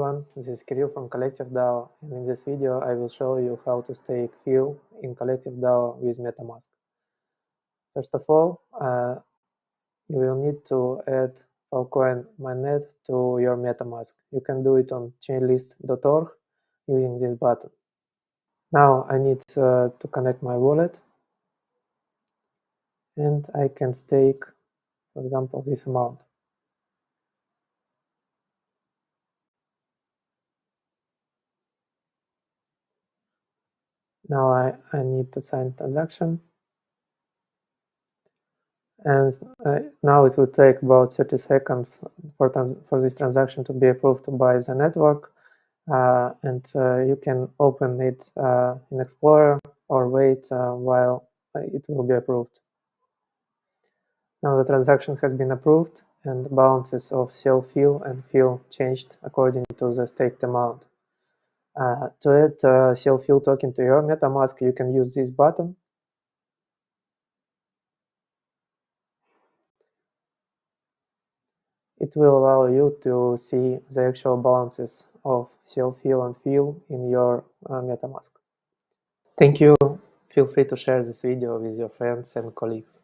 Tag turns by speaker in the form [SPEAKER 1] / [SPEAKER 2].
[SPEAKER 1] everyone, this is Kirill from Collectif DAO, and in this video I will show you how to stake FIL in Collectif DAO with Metamask. First of all, you will need to add Filecoin mainnet to your Metamask. You can do it on chainlist.org using this button. Now I need to connect my wallet, and I can stake, for example, this amount. Now I need to sign transaction, and now it will take about 30 seconds for this transaction to be approved by the network, and you can open it in Explorer or wait while it will be approved. Now the transaction has been approved, and the balances of FIL and FIL changed according to the staked amount. To add FIL token to your Metamask, you can use this button. It will allow you to see the actual balances of FIL and FIL in your Metamask. Thank you. Feel free to share this video with your friends and colleagues.